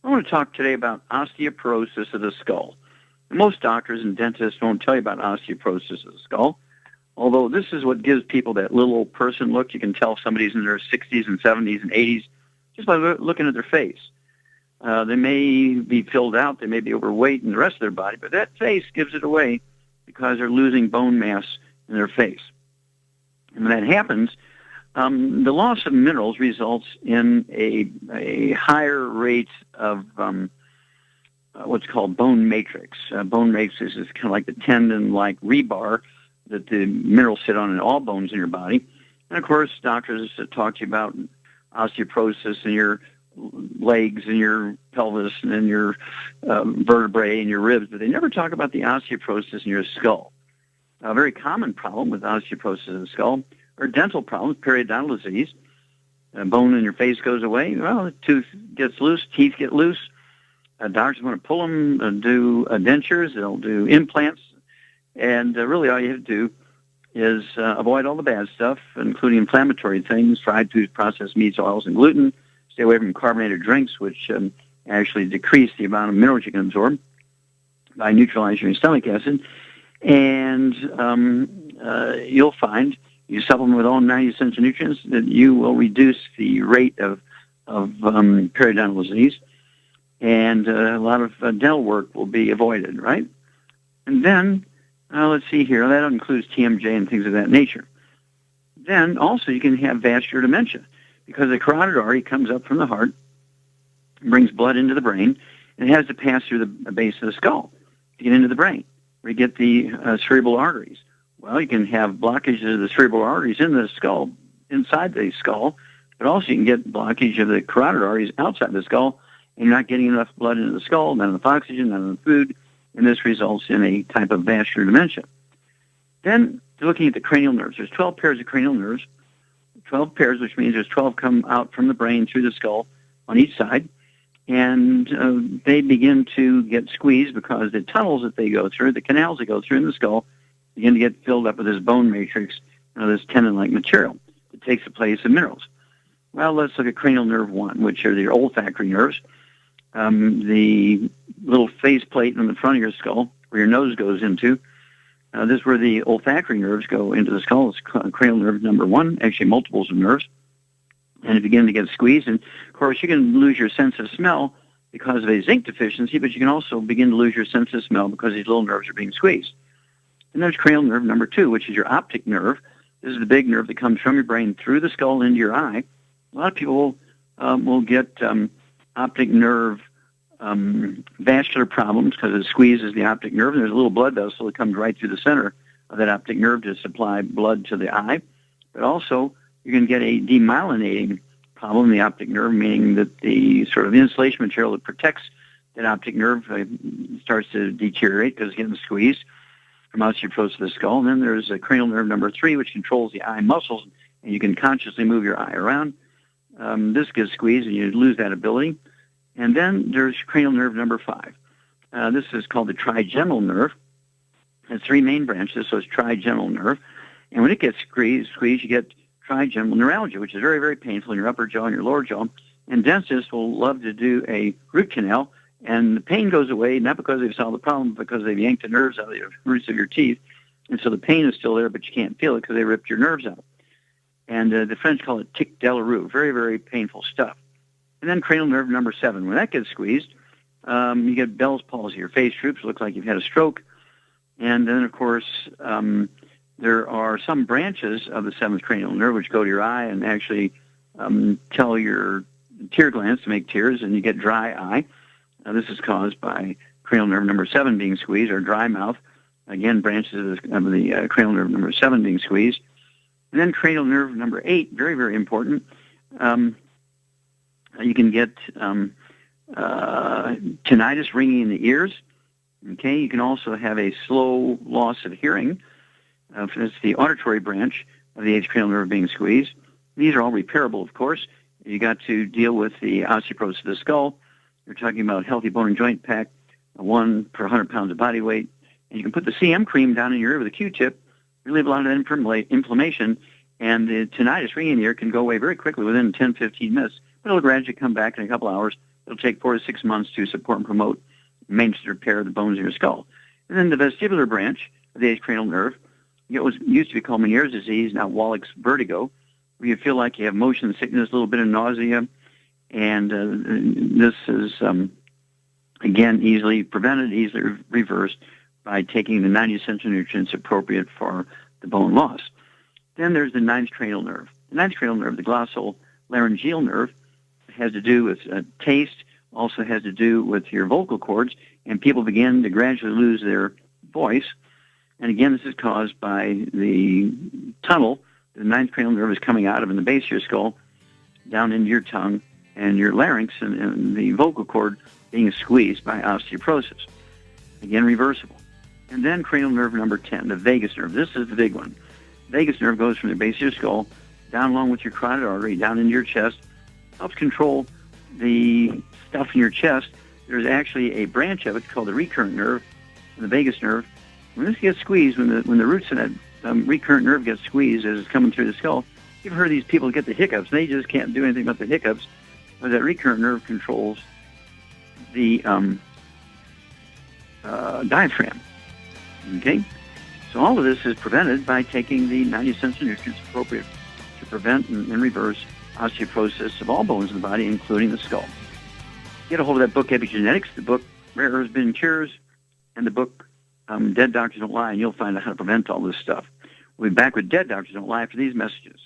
I want to talk today about osteoporosis of the skull. Most doctors and dentists won't tell you about osteoporosis of the skull, although this is what gives people that little old person look. You can tell if somebody's in their 60s and 70s and 80s just by looking at their face. They may be filled out, they may be overweight in the rest of their body, but that face gives it away because they're losing bone mass in their face. And when that happens, the loss of minerals results in a higher rate of what's called bone matrix. Bone matrix is kind of like the tendon-like rebar that the minerals sit on in all bones in your body. And, of course, doctors talk to you about osteoporosis in your legs and your pelvis and in your vertebrae and your ribs, but they never talk about the osteoporosis in your skull. A very common problem with osteoporosis in the skull are dental problems, periodontal disease. A bone in your face goes away. Well, the tooth gets loose, teeth get loose. Doctors want to pull them, do dentures, they'll do implants, and really all you have to do is avoid all the bad stuff, including inflammatory things, fried foods, processed meats, oils, and gluten. Stay away from carbonated drinks, which actually decrease the amount of minerals you can absorb by neutralizing your stomach acid. And you'll find, you supplement with all 90 essential nutrients, that you will reduce the rate of periodontal disease, and a lot of dental work will be avoided, right? And then, let's see here, that includes TMJ and things of that nature. Then also you can have vascular dementia, because the carotid artery comes up from the heart, brings blood into the brain, and it has to pass through the base of the skull to get into the brain, where you get the cerebral arteries. Well, you can have blockages of the cerebral arteries in the skull, inside the skull, but also you can get blockage of the carotid arteries outside the skull, and you're not getting enough blood into the skull, not enough oxygen, not enough food, and this results in a type of vascular dementia. Then, looking at the cranial nerves, there's 12 pairs of cranial nerves, 12 pairs, which means there's 12 come out from the brain through the skull on each side, and they begin to get squeezed because the tunnels that they go through, the canals that go through in the skull, begin to get filled up with this bone matrix, this tendon-like material that takes the place of minerals. Well, let's look at cranial nerve 1, which are the olfactory nerves. The little faceplate in the front of your skull, where your nose goes into, this is where the olfactory nerves go into the skull. It's cranial nerve number 1, actually multiples of nerves, and it begin to get squeezed. And, of course, you can lose your sense of smell because of a zinc deficiency, but you can also begin to lose your sense of smell because these little nerves are being squeezed. And there's cranial nerve number 2, which is your optic nerve. This is the big nerve that comes from your brain through the skull into your eye. A lot of people will get optic nerve vascular problems because it squeezes the optic nerve, and there's a little blood vessel that comes right through the center of that optic nerve to supply blood to the eye. But also, you can get a demyelinating problem in the optic nerve, meaning that the sort of insulation material that protects that optic nerve starts to deteriorate because it's getting squeezed from osteoporosis of the skull. And then there's a cranial nerve number 3, which controls the eye muscles, and you can consciously move your eye around. This gets squeezed, and you lose that ability. And then there's cranial nerve number 5. This is called the trigeminal nerve. It has 3 main branches, so it's trigeminal nerve. And when it gets squeezed, you get trigeminal neuralgia, which is very, very painful in your upper jaw and your lower jaw. And dentists will love to do a root canal, and the pain goes away, not because they've solved the problem, but because they've yanked the nerves out of the roots of your teeth. And so the pain is still there, but you can't feel it because they ripped your nerves out. And the French call it tic de la roue, very, very painful stuff. And then cranial nerve number 7, when that gets squeezed, you get Bell's palsy. Your face droops, looks like you've had a stroke. And then, of course, there are some branches of the 7th cranial nerve which go to your eye and actually tell your tear glands to make tears, and you get dry eye. This is caused by cranial nerve number 7 being squeezed, or dry mouth. Again, branches of the cranial nerve number 7 being squeezed. And then cranial nerve number 8, very, very important. You can get tinnitus, ringing in the ears. Okay, you can also have a slow loss of hearing. That's the auditory branch of the 8th cranial nerve being squeezed. These are all repairable, of course. You got to deal with the osteoporosis of the skull. You're talking about healthy bone and joint pack, 1 per 100 pounds of body weight. And you can put the CM cream down in your ear with a Q-tip, relieve a lot of that inflammation, and the tinnitus, ringing in the ear, can go away very quickly within 10, 15 minutes It'll gradually come back in a couple hours. It'll take 4 to 6 months to support and promote maintenance and repair of the bones in your skull. And then the vestibular branch of the cranial nerve, it was used to be called Meniere's disease, now Wallach's vertigo, where you feel like you have motion sickness, a little bit of nausea, and this is, again, easily prevented, easily reversed by taking the 90 essential nutrients appropriate for the bone loss. Then there's the ninth cranial nerve. The ninth cranial nerve, the glossal laryngeal nerve, has to do with taste, also has to do with your vocal cords, and people begin to gradually lose their voice. And again, this is caused by the tunnel the ninth cranial nerve is coming out of in the base of your skull, down into your tongue and your larynx, and the vocal cord being squeezed by osteoporosis. Again, reversible. And then cranial nerve number 10, the vagus nerve. This is the big one. Vagus nerve goes from the base of your skull down along with your carotid artery, down into your chest, helps control the stuff in your chest. There's actually a branch of it called the recurrent nerve, and the vagus nerve. When this gets squeezed, when the roots of that recurrent nerve gets squeezed as it's coming through the skull, you've heard these people get the hiccups. They just can't do anything about the hiccups, but that recurrent nerve controls the diaphragm. Okay? So all of this is prevented by taking the 90 essential nutrients appropriate to prevent and reverse osteoporosis of all bones in the body, including the skull. Get a hold of that book, Epigenetics, the book Rare Earths, Been Cures, and the book Dead Doctors Don't Lie, and you'll find out how to prevent all this stuff. We'll be back with Dead Doctors Don't Lie after these messages.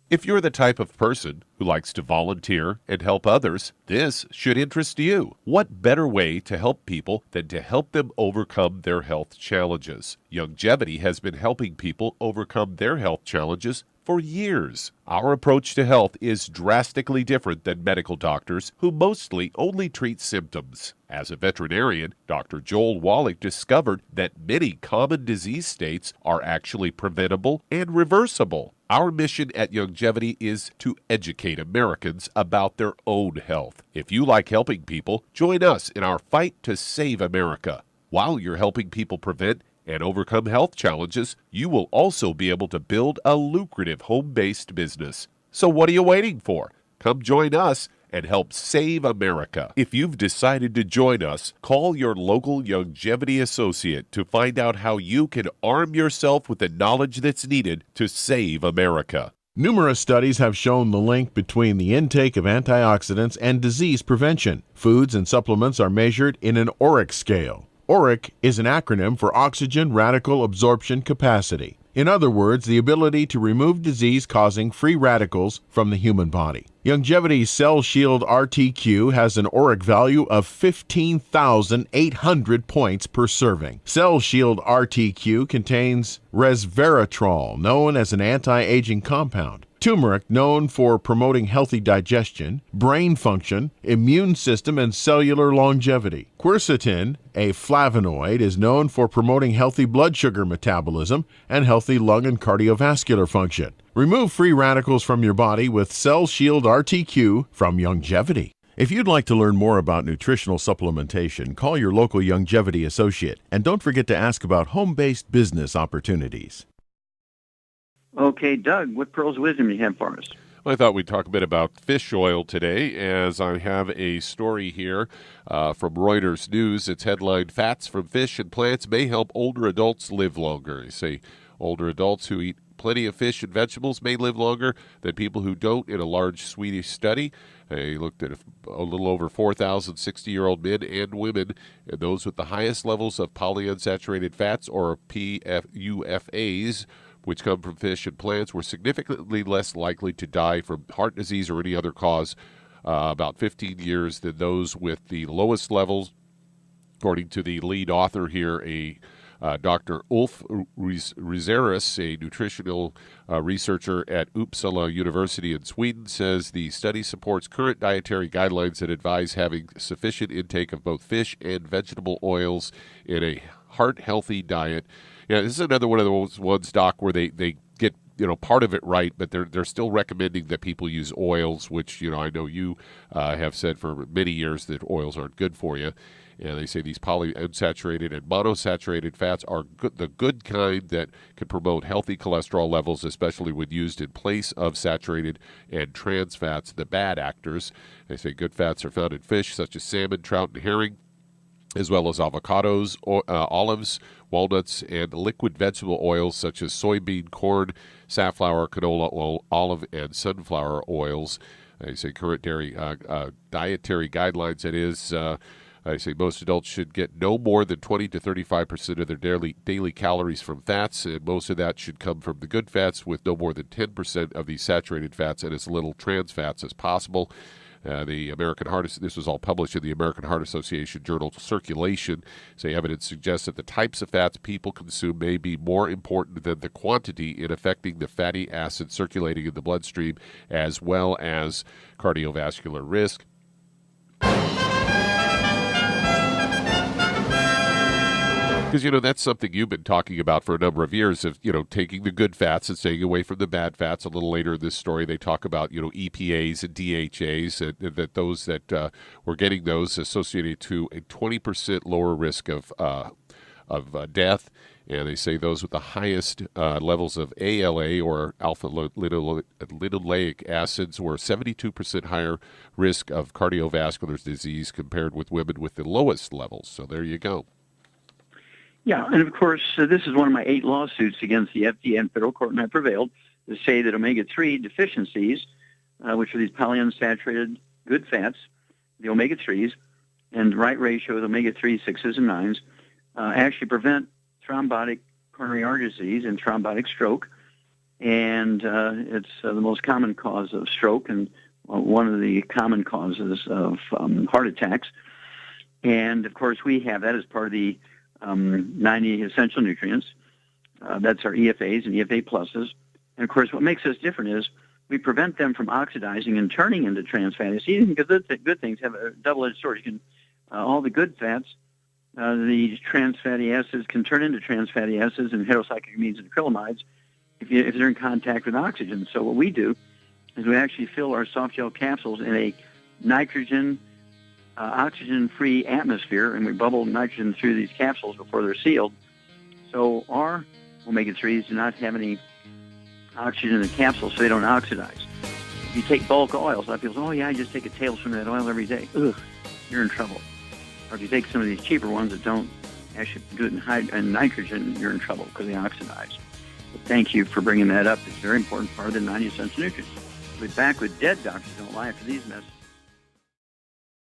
If you're the type of person who likes to volunteer and help others, this should interest you. What better way to help people than to help them overcome their health challenges? Youngevity has been helping people overcome their health challenges for years. Our approach to health is drastically different than medical doctors who mostly only treat symptoms. As a veterinarian, Dr. Joel Wallach discovered that many common disease states are actually preventable and reversible. Our mission at Youngevity is to educate Americans about their own health. If you like helping people, join us in our fight to save America. While you're helping people prevent and overcome health challenges, you will also be able to build a lucrative home-based business. So what are you waiting for? Come join us and help save America. If you've decided to join us, call your local Youngevity associate to find out how you can arm yourself with the knowledge that's needed to save America. Numerous studies have shown the link between the intake of antioxidants and disease prevention. Foods and supplements are measured in an ORAC scale. ORAC is an acronym for Oxygen Radical Absorption Capacity. In other words, the ability to remove disease-causing free radicals from the human body. Youngevity's Cell Shield RTQ has an ORAC value of 15,800 points per serving. Cell Shield RTQ contains resveratrol, known as an anti-aging compound. Turmeric, known for promoting healthy digestion, brain function, immune system, and cellular longevity. Quercetin, a flavonoid, is known for promoting healthy blood sugar metabolism and healthy lung and cardiovascular function. Remove free radicals from your body with Cell Shield RTQ from Youngevity. If you'd like to learn more about nutritional supplementation, call your local Youngevity associate, and don't forget to ask about home-based business opportunities. Okay, Doug, what pearls of wisdom do you have for us? I thought we'd talk a bit about fish oil today, as I have a story here from Reuters News. It's headlined, "Fats from Fish and Plants May Help Older Adults Live Longer." They say older adults who eat plenty of fish and vegetables may live longer than people who don't in a large Swedish study. They looked at a little over 4,000 60-year-old men and women, and those with the highest levels of polyunsaturated fats, or PUFAs, which come from fish and plants, were significantly less likely to die from heart disease or any other cause, about 15 years, than those with the lowest levels. According to the lead author here, Dr. Ulf Rizeris, a nutritional researcher at Uppsala University in Sweden, says the study supports current dietary guidelines that advise having sufficient intake of both fish and vegetable oils in a heart-healthy diet. Yeah, this is another one of those ones, Doc, where they get part of it right, but they're still recommending that people use oils, which, I know you have said for many years that oils aren't good for you. And they say these polyunsaturated and monounsaturated fats are the good kind that can promote healthy cholesterol levels, especially when used in place of saturated and trans fats, the bad actors. They say good fats are found in fish such as salmon, trout, and herring, as well as avocados, olives, walnuts, and liquid vegetable oils such as soybean, corn, safflower, canola oil, olive, and sunflower oils. They say current dietary guidelines, that is, I say most adults should get no more than 20 to 35% of their daily calories from fats, and most of that should come from the good fats, with no more than 10% of these saturated fats and as little trans fats as possible. This was all published in the American Heart Association journal Circulation. Say evidence suggests that the types of fats people consume may be more important than the quantity in affecting the fatty acids circulating in the bloodstream, as well as cardiovascular risk. Because, that's something you've been talking about for a number of years of, taking the good fats and staying away from the bad fats. A little later in this story, they talk about, EPAs and DHAs, and that those that were getting those associated to a 20% lower risk of death. And they say those with the highest levels of ALA, or alpha-linoleic acids, were 72% higher risk of cardiovascular disease compared with women with the lowest levels. So there you go. Yeah, and of course, this is one of my 8 lawsuits against the FDA and federal court, and I prevailed to say that omega-3 deficiencies, which are these polyunsaturated good fats, the omega-3s, and the right ratio of omega-3, 6s, and 9s, actually prevent thrombotic coronary artery disease and thrombotic stroke. And it's the most common cause of stroke and one of the common causes of heart attacks. And, of course, we have that as part of the 90 essential nutrients. That's our EFAs and EFA pluses. And, of course, what makes us different is we prevent them from oxidizing and turning into trans fatty acids, because the good things have a double-edged sword. You can, all the good fats, the trans fatty acids can turn into trans fatty acids and heterocyclic amines and acrylamides if they're in contact with oxygen. So what we do is we actually fill our soft gel capsules in a nitrogen oxygen-free atmosphere, and we bubble nitrogen through these capsules before they're sealed. So our omega-3s do not have any oxygen in the capsule, so they don't oxidize. If you take bulk oils, a lot of people say, oh yeah, I just take a tablespoon of that oil every day. Ugh, you're in trouble. Or if you take some of these cheaper ones that don't actually do it in nitrogen, you're in trouble because they oxidize. But thank you for bringing that up. It's a very important part of the 90 essential nutrients. We'll be back with Dead Doctors Don't Lie after these messages.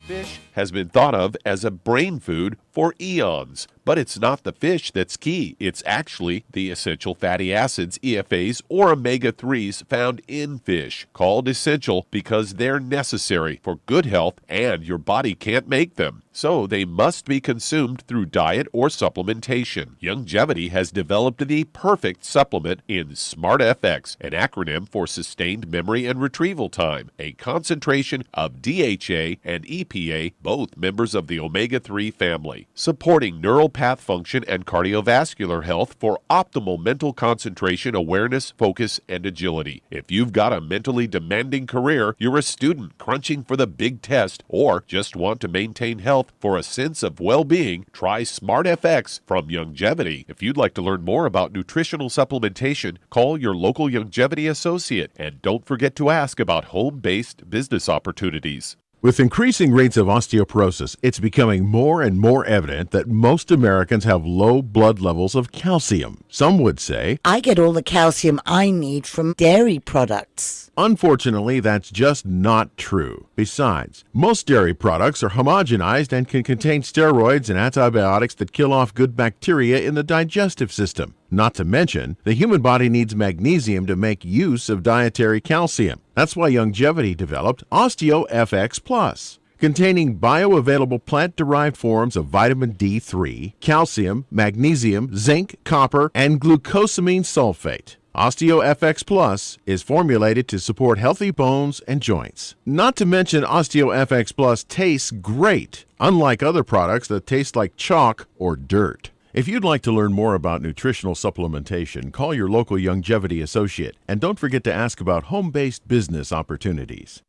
Fish has been thought of as a brain food for eons, but it's not the fish that's key. It's actually the essential fatty acids, EFAs, or omega-3s found in fish, called essential because they're necessary for good health and your body can't make them. So they must be consumed through diet or supplementation. Youngevity has developed the perfect supplement in SmartFX, an acronym for Sustained Memory and Retrieval Time, a concentration of DHA and EPA, both members of the omega-3 family, supporting neural path function and cardiovascular health for optimal mental concentration, awareness, focus, and agility. If you've got a mentally demanding career, you're a student crunching for the big test, or just want to maintain health for a sense of well-being, try SmartFX from Youngevity. If you'd like to learn more about nutritional supplementation, call your local Youngevity associate, and don't forget to ask about home-based business opportunities. With increasing rates of osteoporosis, it's becoming more and more evident that most Americans have low blood levels of calcium. Some would say, I get all the calcium I need from dairy products. Unfortunately, that's just not true. Besides, most dairy products are homogenized and can contain steroids and antibiotics that kill off good bacteria in the digestive system. Not to mention, the human body needs magnesium to make use of dietary calcium. That's why Youngevity developed OsteoFX Plus, containing bioavailable plant-derived forms of vitamin D3, calcium, magnesium, zinc, copper, and glucosamine sulfate. OsteoFX Plus is formulated to support healthy bones and joints. Not to mention, OsteoFX Plus tastes great, unlike other products that taste like chalk or dirt. If you'd like to learn more about nutritional supplementation, call your local Youngevity associate, and don't forget to ask about home-based business opportunities.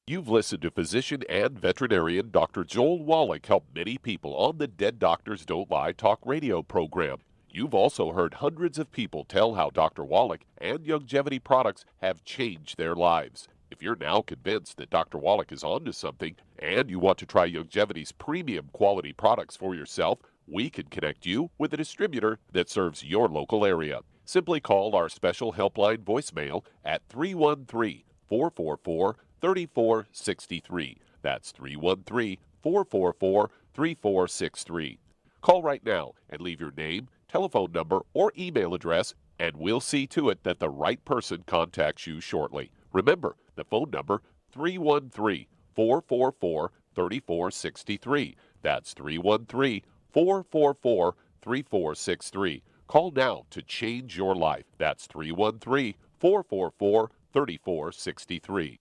You've listened to physician and veterinarian Dr. Joel Wallach help many people on the Dead Doctors Don't Lie talk radio program. You've also heard hundreds of people tell how Dr. Wallach and Youngevity products have changed their lives. If you're now convinced that Dr. Wallach is onto something and you want to try Youngevity's premium quality products for yourself, we can connect you with a distributor that serves your local area. Simply call our special helpline voicemail at 313-444-3463. That's 313-444-3463. Call right now and leave your name, telephone number, or email address, and we'll see to it that the right person contacts you shortly. Remember, the phone number, 313-444-3463. That's 313-444-3463. Call now to change your life. That's 313-444-3463.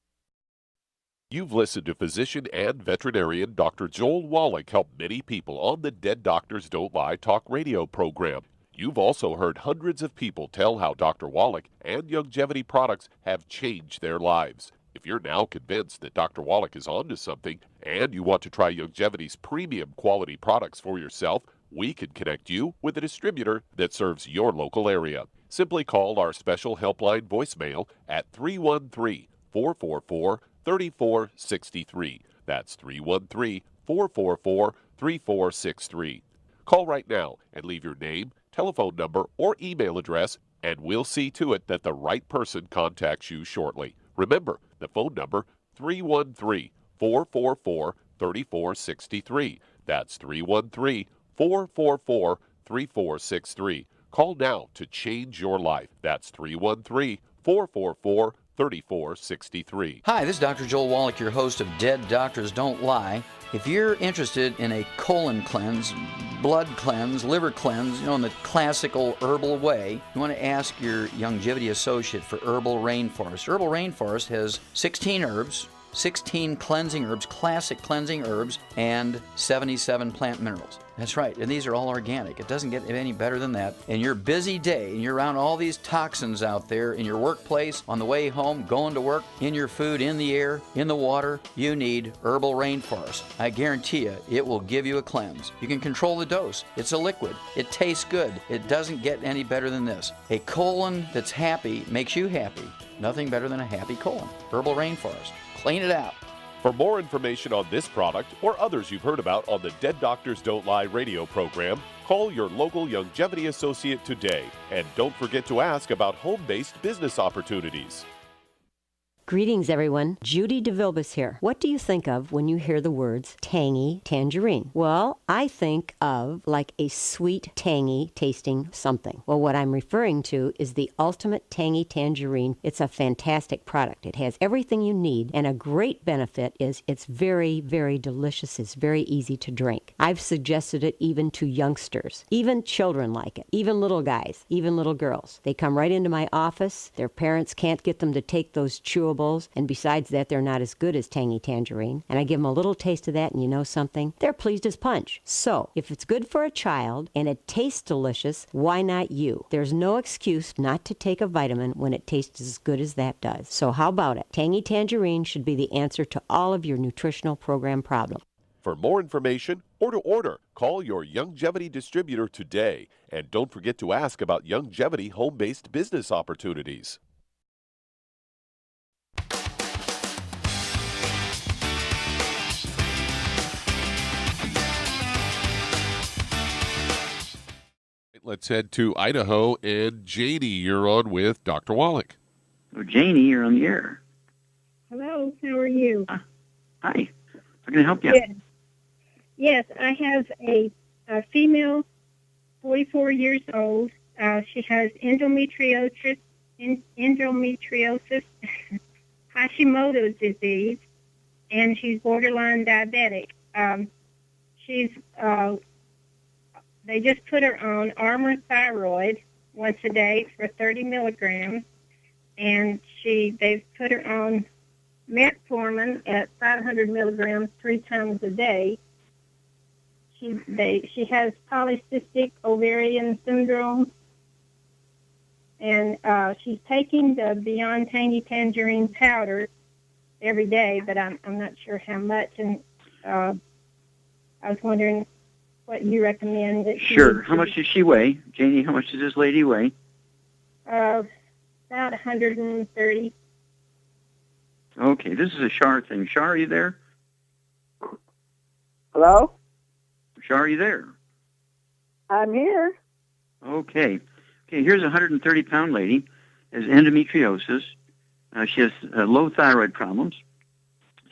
You've listened to physician and veterinarian Dr. Joel Wallach help many people on the Dead Doctors Don't Lie talk radio program. You've also heard hundreds of people tell how Dr. Wallach and Youngevity products have changed their lives. If you're now convinced that Dr. Wallach is onto something and you want to try Youngevity's premium quality products for yourself, we can connect you with a distributor that serves your local area. Simply call our special helpline voicemail at 313-444-3463. That's 313-444-3463. Call right now and leave your name, telephone number, or email address, and we'll see to it that the right person contacts you shortly. Remember, the phone number, 313-444-3463. That's 313-444-3463. Call now to change your life. That's 313-444-3463. Hi, this is Dr. Joel Wallach, your host of Dead Doctors Don't Lie. If you're interested in a colon cleanse, blood cleanse, liver cleanse, in the classical herbal way, you want to ask your Youngevity associate for Herbal Rainforest. Herbal Rainforest has 16 herbs, 16 cleansing herbs, classic cleansing herbs, and 77 plant minerals. That's right, and these are all organic. It doesn't get any better than that. In your busy day, and you're around all these toxins out there, in your workplace, on the way home, going to work, in your food, in the air, in the water, you need Herbal Rainforest. I guarantee you, it will give you a cleanse. You can control the dose. It's a liquid. It tastes good. It doesn't get any better than this. A colon that's happy makes you happy. Nothing better than a happy colon. Herbal Rainforest. Clean it out. For more information on this product or others you've heard about on the Dead Doctors Don't Lie radio program, call your local Youngevity associate today. And don't forget to ask about home-based business opportunities. Greetings, everyone. Judy DeVilbus here. What do you think of when you hear the words tangy tangerine? Well, I think of like a sweet, tangy tasting something. Well, what I'm referring to is the Ultimate Tangy Tangerine. It's a fantastic product. It has everything you need, and a great benefit is it's very, very delicious. It's very easy to drink. I've suggested it even to youngsters. Even children like it. Even little guys. Even little girls. They come right into my office. Their parents can't get them to take those chewables, and besides that, they're not as good as Tangy Tangerine. And I give them a little taste of that, and you know something? They're pleased as punch. So, if it's good for a child and it tastes delicious, why not you? There's no excuse not to take a vitamin when it tastes as good as that does. So how about it? Tangy Tangerine should be the answer to all of your nutritional program problems. For more information or to order, call your Youngevity distributor today. And don't forget to ask about Youngevity home-based business opportunities. Let's head to Idaho, and Janie, you're on with Dr. Wallach. Oh, Janie, you're on the air. Hello, how are you? Hi. How can I help you? Yes, I have a female, 44 years old. She has endometriosis, Hashimoto's disease, and she's borderline diabetic. They just put her on Armour Thyroid once a day for 30 milligrams, and they've put her on metformin at 500 milligrams 3 times a day. she has polycystic ovarian syndrome, and she's taking the Beyond Tangy Tangerine powder every day, but I'm not sure how much, and I was wondering what you recommend. That Sure. How much does she weigh? Janie, how much does this lady weigh? About 130. Okay, this is a Shar thing. Shar, are you there? Hello? Shar, are you there? I'm here. Okay. Okay, here's a 130-pound lady, has endometriosis. She has low thyroid problems.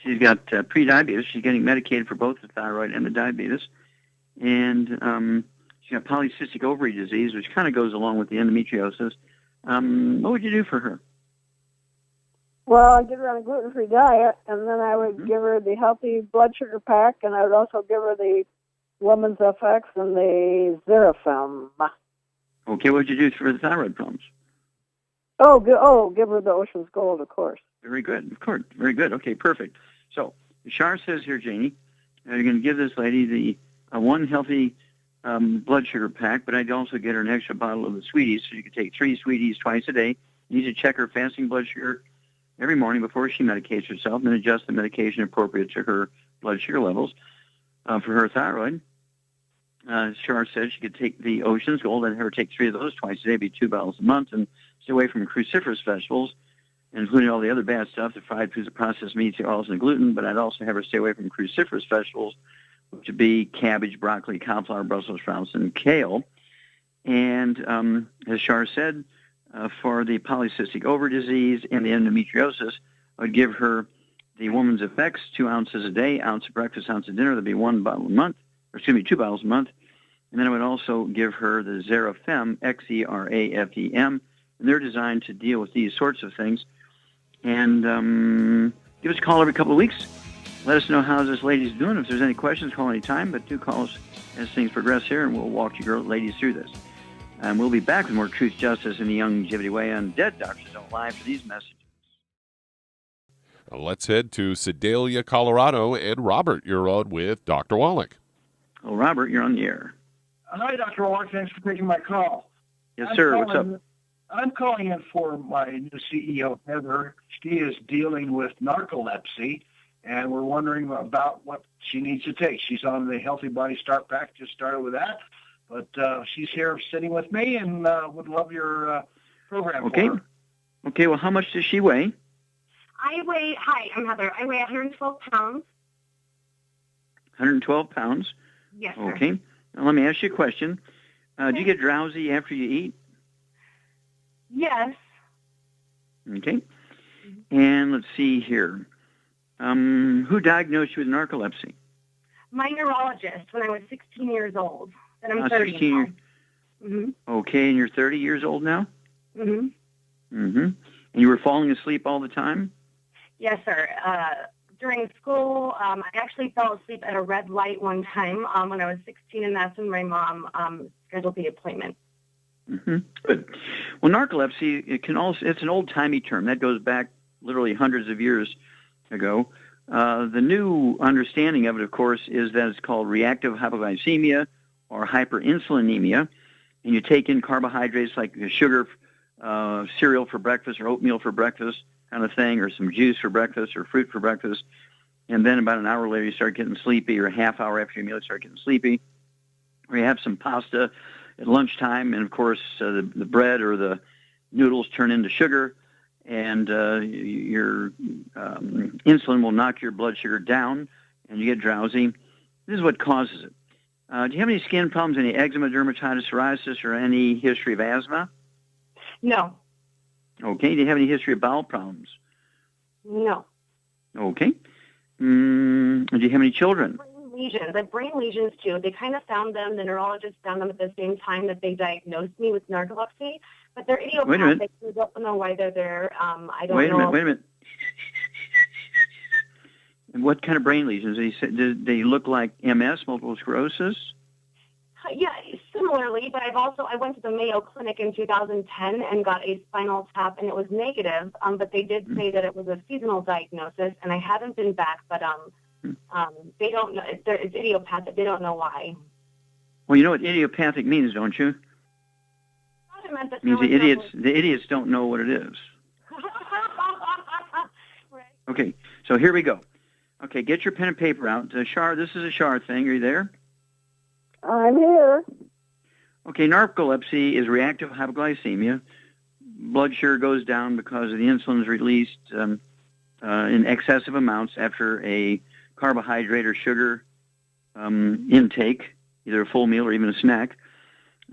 She's got prediabetes. She's getting medicated for both the thyroid and the diabetes. And she's got polycystic ovary disease, which kind of goes along with the endometriosis. What would you do for her? Well, I'd get her on a gluten-free diet, and then I would give her the healthy blood sugar pack, and I would also give her the Woman's FX and the Xerafem. Okay, what would you do for the thyroid problems? Give her the Ocean's Gold, of course. Very good, of course. Very good. Okay, perfect. So, Shar says here, Janie, you're going to give this lady the one healthy blood sugar pack, but I'd also get her an extra bottle of the Sweeties, so you could take 3 Sweeties twice a day. You need to check her fasting blood sugar every morning before she medicates herself, and then adjust the medication appropriate to her blood sugar levels. For her thyroid, Shar says she could take the Ocean's Gold and have her take 3 of those twice a day, be 2 bottles a month, and stay away from cruciferous vegetables, including all the other bad stuff, the fried foods, the processed meats, the oils, and the gluten. But I'd also have her stay away from cruciferous vegetables, which would be cabbage, broccoli, cauliflower, Brussels sprouts, and kale. And as Shar said, for the polycystic ovary disease and the endometriosis, I would give her the Woman's Effects, 2 ounces a day, ounce of breakfast, ounce of dinner. That'd be 1 bottle a month, 2 bottles a month. And then I would also give her the Xerafem, Xerafem, and they're designed to deal with these sorts of things. And give us a call every couple of weeks. Let us know how this lady's doing. If there's any questions, call any time, but do call us as things progress here, and we'll walk you ladies through this. And we'll be back with more Truth, Justice, and the Longevity Way on Dead Doctors Don't Lie for these messages. Let's head to Sedalia, Colorado, and Robert, you're on with Dr. Wallach. Well, Robert, you're on the air. Hi, Dr. Wallach. Thanks for taking my call. Yes, sir. What's up? I'm calling in for my new CEO, Heather. She is dealing with narcolepsy, and we're wondering about what she needs to take. She's on the Healthy Body Start Pack, just started with that, but she's here sitting with me and would love your program Okay. for her. Okay, well, how much does she weigh? Hi, I'm Heather. I weigh 112 pounds. 112 pounds. Yes, sir. Okay. Now, let me ask you a question. Do you get drowsy after you eat? Yes. Okay. And let's see here. Who diagnosed you with narcolepsy? My neurologist when I was 16 years old. And I'm 30 16 now. years. Mm-hmm. Okay, and you're 30 years old now? Mm-hmm. Mm-hmm. And you were falling asleep all the time? Yes, sir. During school, I actually fell asleep at a red light one time when I was 16, and that's when my mom scheduled the appointment. Mm-hmm. Good. Well, narcolepsy, it's an old-timey term. That goes back literally hundreds of years ago. The new understanding of it, of course, is that it's called reactive hypoglycemia or hyperinsulinemia, and you take in carbohydrates like sugar, cereal for breakfast or oatmeal for breakfast kind of thing, or some juice for breakfast or fruit for breakfast, and then about an hour later you start getting sleepy, or a half hour after your meal you start getting sleepy, or you have some pasta at lunchtime, and of course the bread or the noodles turn into sugar, and your insulin will knock your blood sugar down, and you get drowsy. This is what causes it. Do you have any skin problems, any eczema, dermatitis, psoriasis, or any history of asthma? No. Okay. Do you have any history of bowel problems? No. Okay. Do you have any children? Lesions. I have brain lesions, too. They kind of found them, the neurologist found them at the same time that they diagnosed me with narcolepsy, but they're idiopathic. We don't know why they're there. I don't know. Wait a minute. And what kind of brain lesions? Do they look like MS, multiple sclerosis? Yeah, similarly, but I went to the Mayo Clinic in 2010 and got a spinal tap, and it was negative, but they did say that it was a seasonal diagnosis, and I haven't been back, but They don't know. It's idiopathic. They don't know why. Well, you know what idiopathic means, don't you? It means the idiots don't know what it is. Right. Okay, so here we go. Okay, get your pen and paper out. Shar, this is a Shar thing. Are you there? I'm here. Okay, narcolepsy is reactive hypoglycemia. Blood sugar goes down because the insulin is released in excessive amounts after a carbohydrate or sugar intake, either a full meal or even a snack.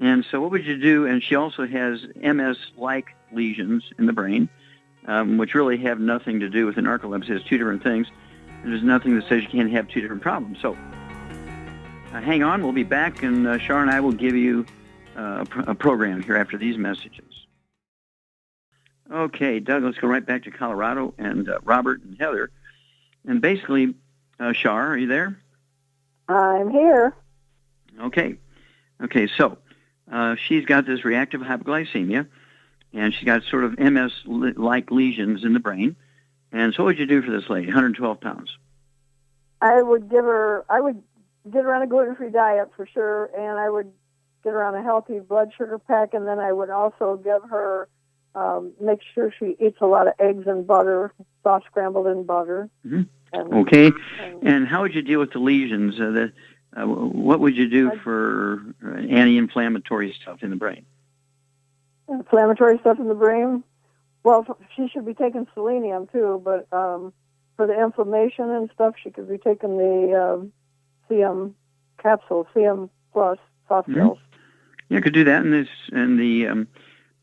And so what would you do? And she also has MS-like lesions in the brain, which really have nothing to do with the narcolepsy. It's two different things. There's nothing that says you can't have two different problems. So hang on. We'll be back, and Shar and I will give you a program here after these messages. Okay, Doug, let's go right back to Colorado and Robert and Heather. And basically, Shar, are you there? I'm here. Okay, so she's got this reactive hypoglycemia, and she's got sort of MS-like lesions in the brain. And so what would you do for this lady, 112 pounds? I would get her on a gluten-free diet for sure, and I would get her on a healthy blood sugar pack, and then I would also give her, make sure she eats a lot of eggs and butter, soft scrambled in butter. Mm-hmm. Okay, and how would you deal with the lesions? What would you do for anti-inflammatory stuff in the brain? Inflammatory stuff in the brain? Well, she should be taking selenium too, but for the inflammation and stuff, she could be taking the CM capsule, CM plus soft gels. Yeah, I could do that. And the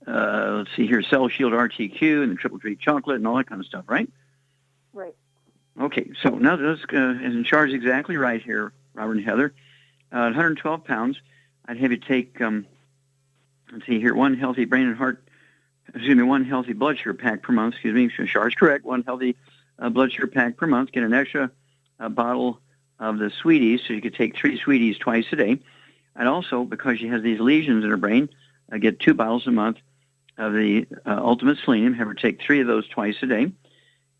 let's see here, Cell Shield RTQ and the triple treat chocolate and all that kind of stuff, right? Right. Okay, so now let's and Char's exactly right here, Robert and Heather. 112 pounds, I'd have you take, let's see here, one healthy blood sugar pack per month, Char's correct, one healthy blood sugar pack per month, get an extra bottle of the Sweeties, so you could take 3 Sweeties twice a day. And also, because she has these lesions in her brain, get 2 bottles a month of the Ultimate Selenium, have her take 3 of those twice a day.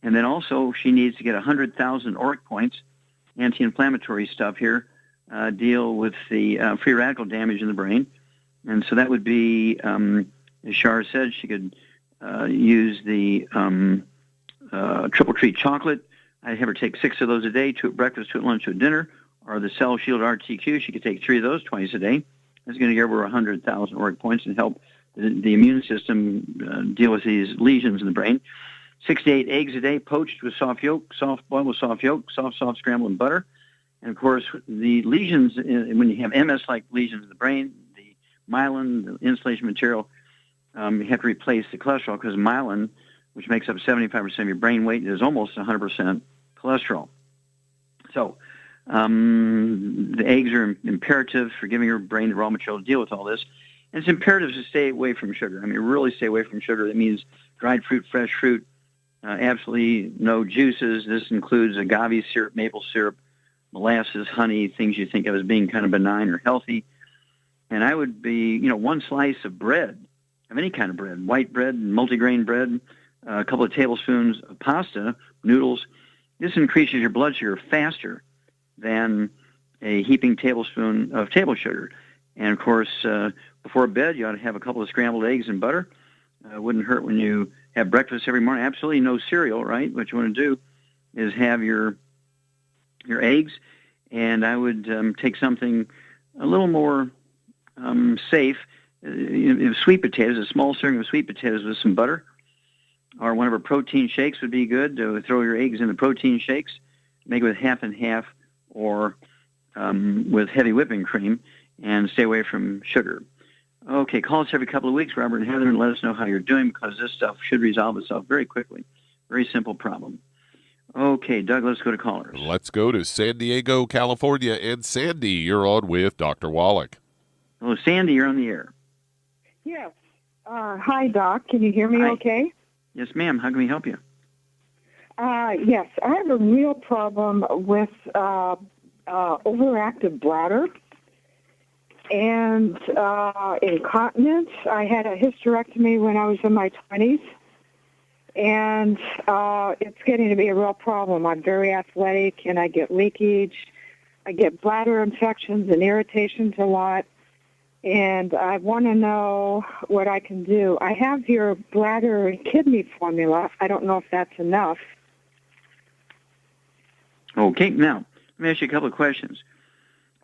And then also, she needs to get 100,000 ORAC points, anti-inflammatory stuff here, deal with the free radical damage in the brain. And so that would be, as Shar said, she could use the triple treat chocolate. I'd have her take 6 of those a day, 2 at breakfast, 2 at lunch, 2 at dinner, or the Cell Shield RTQ. She could take 3 of those twice a day. That's going to give her 100,000 ORAC points and help the immune system deal with these lesions in the brain. 6 to 8 eggs a day, poached with soft yolk, soft boiled with soft yolk, soft scrambled in butter. And, of course, the lesions, when you have MS-like lesions in the brain, the myelin, the insulation material, you have to replace the cholesterol because myelin, which makes up 75% of your brain weight, is almost 100% cholesterol. So the eggs are imperative for giving your brain the raw material to deal with all this. And it's imperative to stay away from sugar. I mean, really stay away from sugar. That means dried fruit, fresh fruit, absolutely no juices. This includes agave syrup, maple syrup, molasses, honey, things you think of as being kind of benign or healthy. And I would be, one slice of bread, of any kind of bread, white bread, multigrain bread, a couple of tablespoons of pasta, noodles. This increases your blood sugar faster than a heaping tablespoon of table sugar. And, of course, before bed, you ought to have a couple of scrambled eggs and butter. Wouldn't hurt when you have breakfast every morning. Absolutely no cereal, right? What you want to do is have your eggs, and I would take something a little more safe. Sweet potatoes, a small serving of sweet potatoes with some butter, or one of our protein shakes would be good. Throw your eggs in the protein shakes. Make it with half and half, or with heavy whipping cream, and stay away from sugar. Okay, call us every couple of weeks, Robert and Heather, and let us know how you're doing, because this stuff should resolve itself very quickly. Very simple problem. Okay, Doug, let's go to callers. Let's go to San Diego, California. And Sandy, you're on with Dr. Wallach. Hello, Sandy, you're on the air. Yes. Hi, Doc. Can you hear me okay? Yes, ma'am. How can we help you? Yes, I have a real problem with overactive bladder and incontinence. I had a hysterectomy when I was in my 20s, and it's getting to be a real problem. I'm very athletic, and I get leakage. I get bladder infections and irritations a lot, and I want to know what I can do. I have your bladder and kidney formula. I don't know if that's enough. Okay, now, let me ask you a couple of questions.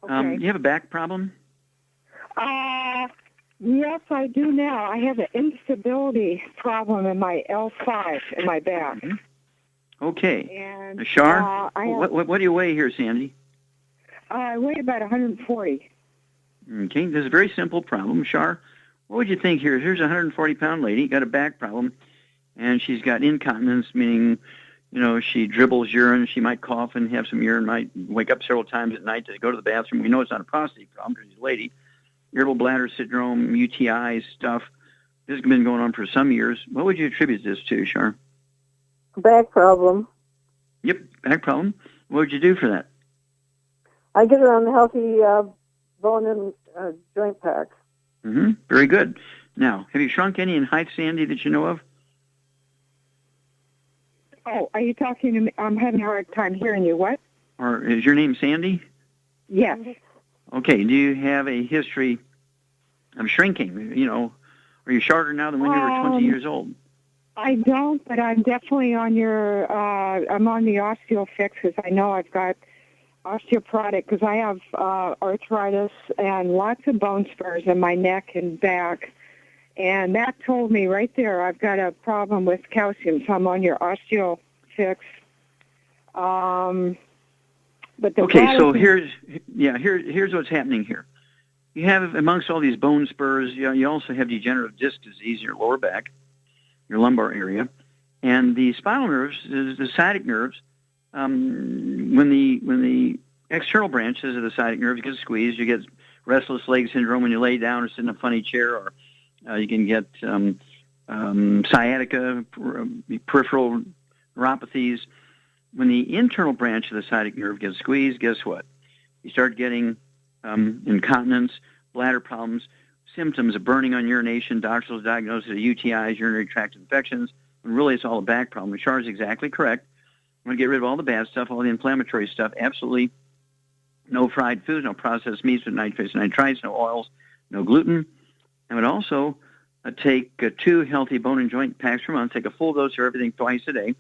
Okay. Do you have a back problem? Yes, I do now. I have an instability problem in my L5 in my back. Mm-hmm. Okay. And Shar, what do you weigh here, Sandy? I weigh about 140. Okay, this is a very simple problem. Shar, what would you think here? Here's a 140-pound lady, got a back problem, and she's got incontinence, meaning, she dribbles urine. She might cough and have some urine, might wake up several times at night to go to the bathroom. We know it's not a prostate problem because she's a lady. Irritable bladder syndrome, UTI stuff. This has been going on for some years. What would you attribute this to, Shar? Back problem. Yep, back problem. What would you do for that? I get her on the healthy bone and joint packs. Mm-hmm. Very good. Now, have you shrunk any in height, Sandy, that you know of? Oh, are you talking to me? I'm having a hard time hearing you. What? Or is your name Sandy? Yes. Okay, do you have a history of shrinking? Are you shorter now than when you were 20 years old? I don't, but I'm definitely on I'm on the OsteoFix because I know I've got osteoporotic because I have arthritis and lots of bone spurs in my neck and back. And that told me right there I've got a problem with calcium, so I'm on your OsteoFix. But okay, so here's what's happening here. You have, amongst all these bone spurs, you also have degenerative disc disease in your lower back, your lumbar area, and the spinal nerves, the sciatic nerves. When the external branches of the sciatic nerves get squeezed, you get restless leg syndrome when you lay down or sit in a funny chair, or you can get sciatica, peripheral neuropathies. When the internal branch of the sciatic nerve gets squeezed, guess what? You start getting incontinence, bladder problems, symptoms of burning on urination. Doctors will diagnose it as UTIs, urinary tract infections, when really it's all a back problem. Char is exactly correct. I'm going to get rid of all the bad stuff, all the inflammatory stuff. Absolutely no fried foods, no processed meats with nitrates and nitrites, no oils, no gluten. I would also take 2 healthy bone and joint packs per month, take a full dose of everything twice a day.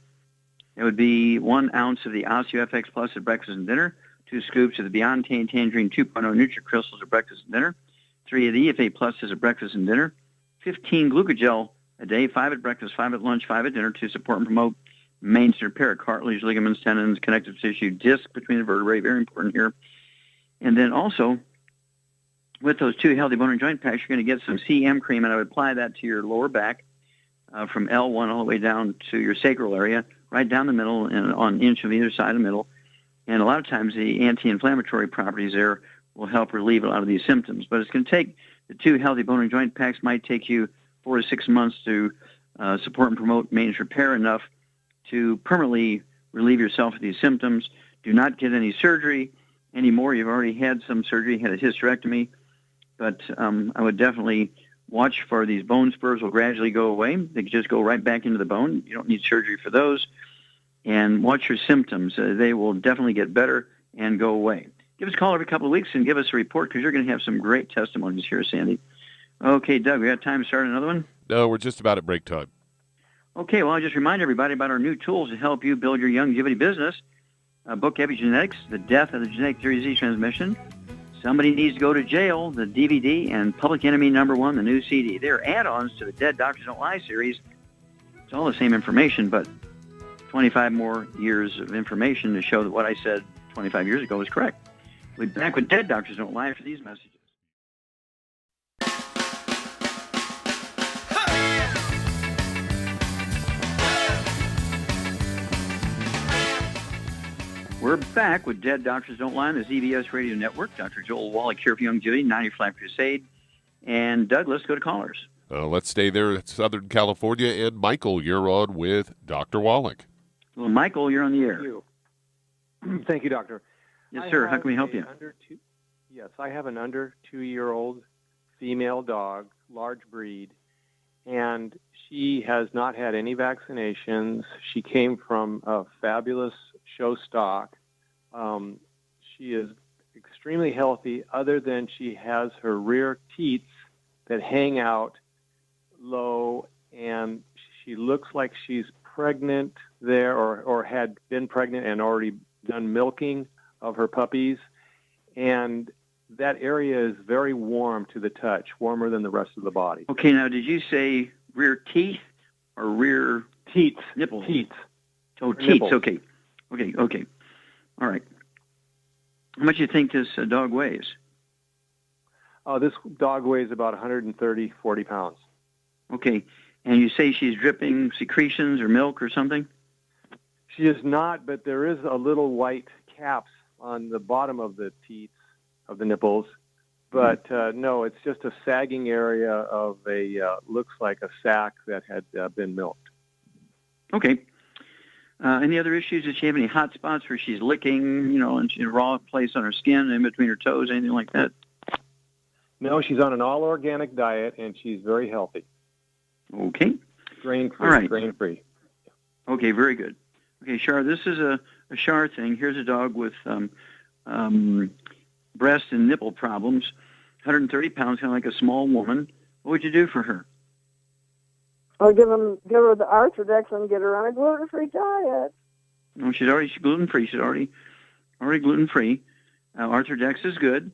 It would be 1 ounce of the OsteoFX Plus at breakfast and dinner, 2 scoops of the Beyond Tangerine 2.0 NutriCrystals at breakfast and dinner, 3 of the EPA Pluses at breakfast and dinner, 15 glucogel a day, 5 at breakfast, 5 at lunch, 5 at dinner to support and promote maintenance and repair of cartilage, ligaments, tendons, connective tissue, disc between the vertebrae, very important here. And then also, with those 2 healthy bone and joint packs, you're going to get some CM cream, and I would apply that to your lower back from L1 all the way down to your sacral area, right down the middle and on an inch of either side of the middle. And a lot of times the anti-inflammatory properties there will help relieve a lot of these symptoms. But it's going to take, the 2 healthy bone and joint packs might take you 4 to 6 months to support and promote maintenance repair enough to permanently relieve yourself of these symptoms. Do not get any surgery anymore. You've already had some surgery, had a hysterectomy. But I would definitely watch for these bone spurs will gradually go away. They can just go right back into the bone. You don't need surgery for those. And watch your symptoms. They will definitely get better and go away. Give us a call every couple of weeks and give us a report because you're going to have some great testimonies here, Sandy. Okay, Doug, we got time to start another one? No, we're just about at break time. Okay, well, I'll just remind everybody about our new tools to help you build your longevity business. Book Epigenetics, The Death of the Genetic Theory Disease Transmission. Somebody Needs to Go to Jail, the DVD, and Public Enemy #1, the new CD. They're add-ons to the Dead Doctors Don't Lie series. It's all the same information, but 25 more years of information to show that what I said 25 years ago was correct. We'll be back with Dead Doctors Don't Lie after these messages. We're back with Dead Doctors Don't Lie on the ZBS Radio Network. Dr. Joel Wallach here for Longevity, 90 Flat Crusade. And Doug, let's go to callers. Let's stay there at Southern California. And Michael, you're on with Dr. Wallach. Well, Michael, you're on the air. Thank you, Doctor. Yes, sir. How can we help you? Yes, I have an under 2-year-old female dog, large breed, and She has not had any vaccinations. She came from a fabulous show stock. She is extremely healthy, other than she has her rear teats that hang out low, and she looks like she's pregnant there, or had been pregnant and already done milking of her puppies. And that area is very warm to the touch, warmer than the rest of the body. Okay, now did you say rear teeth or rear teats? Nipples. Teats. Oh, teats. Nipples. Okay. All right. How much do you think this dog weighs? This dog weighs about 130, 40 pounds. Okay. And you say she's dripping secretions or milk or something? She is not, but there is a little white caps on the bottom of the teats, of the nipples. But no, it's just a sagging area of looks like a sac that had been milked. Okay. Any other issues? Does she have any hot spots where she's licking, and a raw place on her skin, in between her toes, anything like that? No, she's on an all-organic diet, and she's very healthy. Okay. Grain-free. All right. Grain-free. Okay, very good. Okay, Shar, this is a Shar thing. Here's a dog with breast and nipple problems, 130 pounds, kind of like a small woman. What would you do for her? I'll give her the Arthrodex and get her on a gluten-free diet. No, she's gluten-free. She's already gluten-free. Arthrodex is good.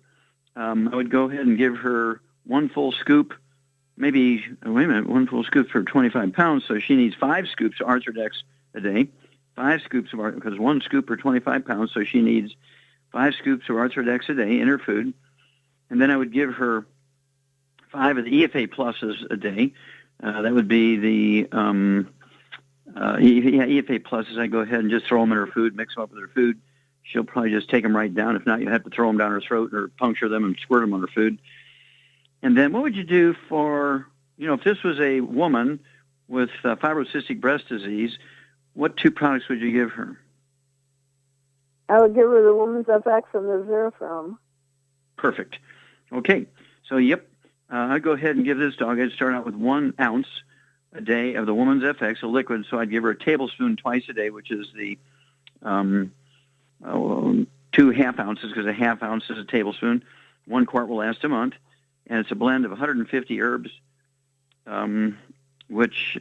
I would go ahead and give her one full scoop, one full scoop for 25 pounds, so she needs 5 scoops of Arthrodex a day. 5 scoops of because 1 scoop per 25 pounds, so she needs 5 scoops of Arthrodex a day in her food. And then I would give her 5 of the EFA pluses a day. That would be the EFA pluses. I go ahead and just throw them in her food, mix them up with her food. She'll probably just take them right down. If not, you have to throw them down her throat or puncture them and squirt them on her food. And then what would you do for, if this was a woman with fibrocystic breast disease, what 2 products would you give her? I would give her the Woman's FX and the Zerofilm. Perfect. Okay. So, I'd go ahead and give this dog, I'd start out with 1 ounce a day of the Woman's FX, a liquid. So I'd give her a tablespoon twice a day, which is the 2 half ounces, because a half ounce is a tablespoon. 1 quart will last a month. And it's a blend of 150 herbs, which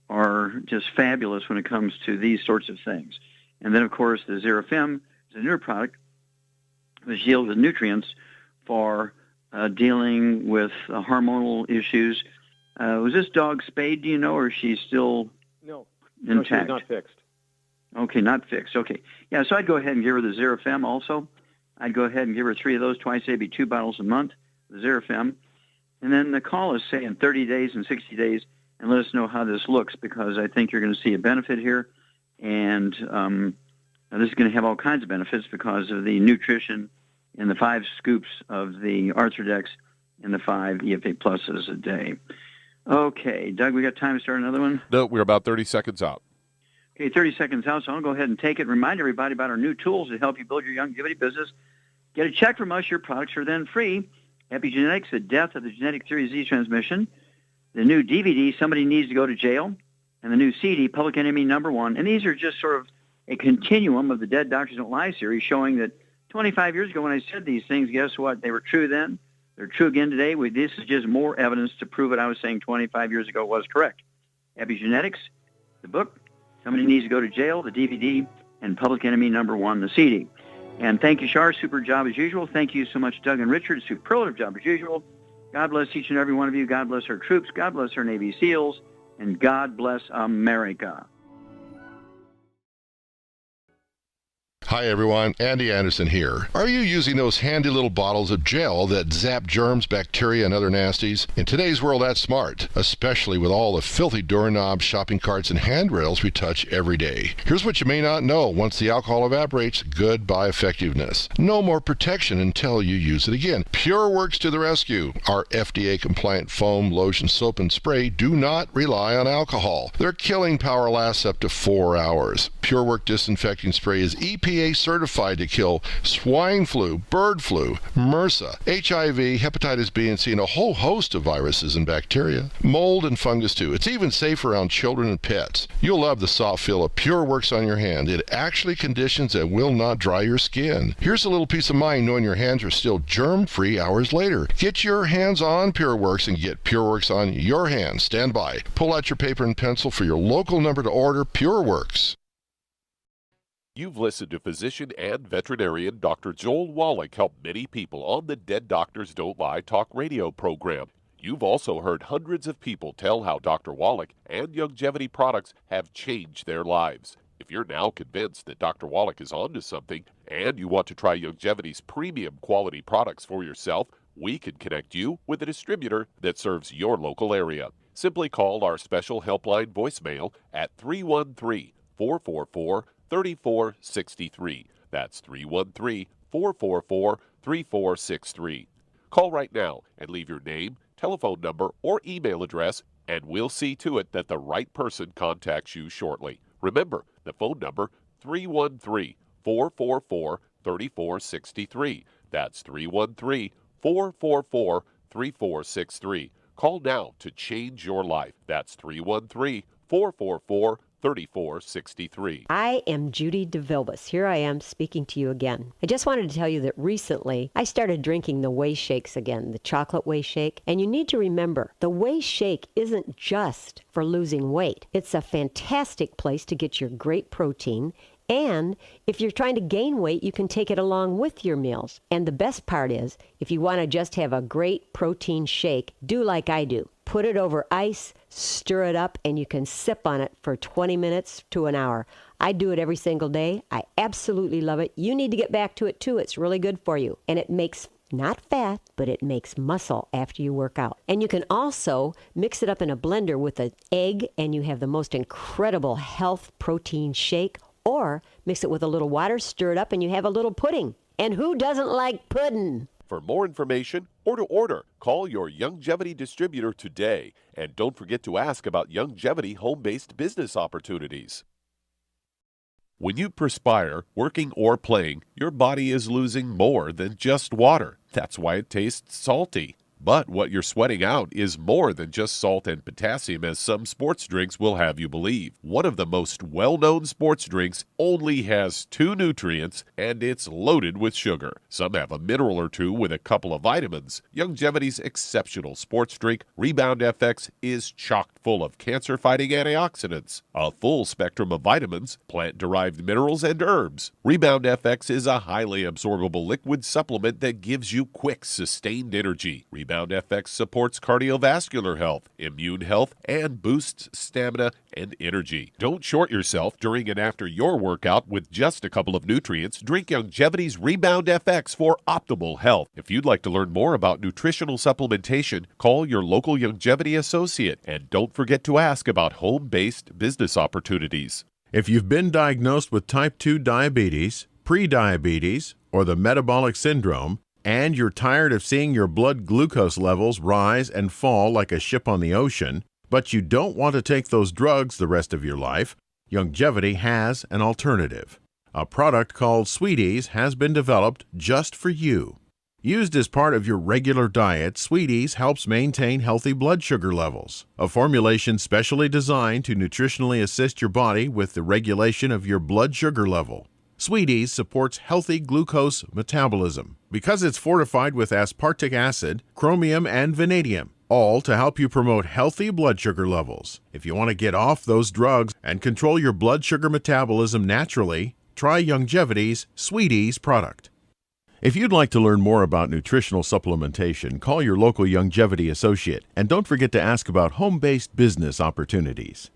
are just fabulous when it comes to these sorts of things. And then, of course, the Zerofilm is a newer product which yields nutrients for dealing with hormonal issues. Was this dog spayed, do you know, or is she still intact? No, she's not fixed. Okay, not fixed. Okay. Yeah, so I'd go ahead and give her the Zerofilm also. I'd go ahead and give her 3 of those twice. They'd be 2 bottles a month, the Zerofilm. And then call us, say, in 30 days and 60 days, and let us know how this looks, because I think you're going to see a benefit here. And this is going to have all kinds of benefits because of the nutrition in the 5 scoops of the Arthrodex and the 5 EFA pluses a day. Okay, Doug, we got time to start another one? No, we're about 30 seconds out. Okay, 30 seconds out, so I'll go ahead and take it. Remind everybody about our new tools to help you build your longevity business. Get a check from us. Your products are then free. Epigenetics, The Death of the Genetic Theory of Disease Transmission. The new DVD, Somebody Needs to Go to Jail. And the new CD, Public Enemy #1. And these are just sort of a continuum of the Dead Doctors Don't Lie series, showing that 25 years ago when I said these things, guess what? They were true then. They're true again today. This is just more evidence to prove what I was saying 25 years ago was correct. Epigenetics, the book, Somebody Needs to Go to Jail, the DVD, and Public Enemy #1, the CD. And thank you, Shar. Super job as usual. Thank you so much, Doug and Richard. Superlative job as usual. God bless each and every one of you. God bless our troops. God bless our Navy SEALs. And God bless America. Hi everyone, Andy Anderson here. Are you using those handy little bottles of gel that zap germs, bacteria, and other nasties? In today's world, that's smart, especially with all the filthy doorknobs, shopping carts, and handrails we touch every day. Here's what you may not know. Once the alcohol evaporates, goodbye effectiveness. No more protection until you use it again. PureWorks to the rescue. Our FDA-compliant foam, lotion, soap, and spray do not rely on alcohol. Their killing power lasts up to 4 hours. PureWorks disinfecting spray is EPA FDA certified to kill swine flu, bird flu, MRSA, HIV, hepatitis B and C, and a whole host of viruses and bacteria. Mold and fungus too. It's even safe around children and pets. You'll love the soft feel of PureWorks on your hand. It actually conditions and will not dry your skin. Here's a little peace of mind knowing your hands are still germ-free hours later. Get your hands on PureWorks and get PureWorks on your hands. Stand by. Pull out your paper and pencil for your local number to order PureWorks. You've listened to physician and veterinarian Dr. Joel Wallach help many people on the Dead Doctors Don't Lie talk radio program. You've also heard hundreds of people tell how Dr. Wallach and Youngevity products have changed their lives. If you're now convinced that Dr. Wallach is onto something and you want to try Youngevity's premium quality products for yourself, we can connect you with a distributor that serves your local area. Simply call our special helpline voicemail at 313-444-3463. That's 313-444-3463. Call right now and leave your name, telephone number, or email address, and we'll see to it that the right person contacts you shortly. Remember, the phone number, 313-444-3463. That's 313-444-3463. Call now to change your life. That's 313-444-3463. I am Judy DeVilbus. Here I am speaking to you again. I just wanted to tell you that recently I started drinking the Whey Shakes again, the chocolate Whey Shake. And you need to remember, the Whey Shake isn't just for losing weight. It's a fantastic place to get your great protein. And if you're trying to gain weight, you can take it along with your meals. And the best part is, if you want to just have a great protein shake, do like I do. Put it over ice, stir it up, and you can sip on it for 20 minutes to an hour. I do it every single day. I absolutely love it. You need to get back to it too. It's really good for you. And it makes not fat, but it makes muscle after you work out. And you can also mix it up in a blender with an egg, and you have the most incredible health protein shake. Or mix it with a little water, stir it up, and you have a little pudding. And who doesn't like pudding? For more information or to order, call your Youngevity distributor today. And don't forget to ask about Youngevity home-based business opportunities. When you perspire, working or playing, your body is losing more than just water. That's why it tastes salty. But what you're sweating out is more than just salt and potassium, as some sports drinks will have you believe. One of the most well-known sports drinks only has 2 nutrients, and it's loaded with sugar. Some have a mineral or 2 with a couple of vitamins. Youngevity's exceptional sports drink, Rebound FX, is chock full of cancer-fighting antioxidants, a full spectrum of vitamins, plant-derived minerals, and herbs. Rebound FX is a highly absorbable liquid supplement that gives you quick, sustained energy. Rebound FX supports cardiovascular health, immune health, and boosts stamina and energy. Don't short yourself during and after your workout with just a couple of nutrients. Drink Youngevity's Rebound FX for optimal health. If you'd like to learn more about nutritional supplementation, call your local Youngevity associate, and don't forget to ask about home-based business opportunities. If you've been diagnosed with type 2 diabetes, prediabetes, or the metabolic syndrome, and you're tired of seeing your blood glucose levels rise and fall like a ship on the ocean, but you don't want to take those drugs the rest of your life, Youngevity has an alternative. A product called Sweeties has been developed just for you. Used as part of your regular diet, Sweeties helps maintain healthy blood sugar levels. A formulation specially designed to nutritionally assist your body with the regulation of your blood sugar level. Sweeties supports healthy glucose metabolism because it's fortified with aspartic acid, chromium, and vanadium, all to help you promote healthy blood sugar levels. If you want to get off those drugs and control your blood sugar metabolism naturally, try Youngevity's Sweeties product. If you'd like to learn more about nutritional supplementation, call your local Youngevity associate, and don't forget to ask about home-based business opportunities.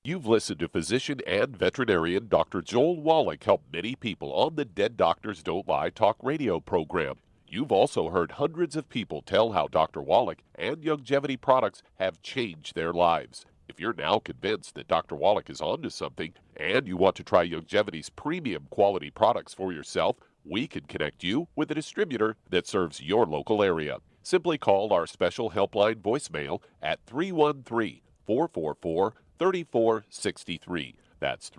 You've listened to physician and veterinarian Dr. Joel Wallach help many people on the Dead Doctors Don't Lie talk radio program. You've also heard hundreds of people tell how Dr. Wallach and Youngevity products have changed their lives. If you're now convinced that Dr. Wallach is onto something and you want to try Youngevity's premium quality products for yourself, we can connect you with a distributor that serves your local area. Simply call our special helpline voicemail at 313-444-3463. That's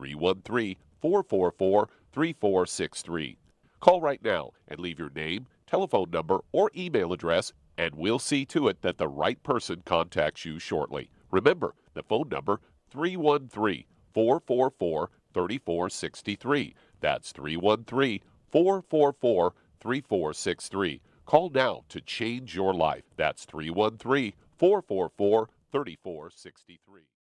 888-444-3463. Call right now and leave your name, telephone number, or email address, and we'll see to it that the right person contacts you shortly. Remember, the phone number, 313-444-3463. That's 313-444-3463. Call now to change your life. That's 313-444-3463.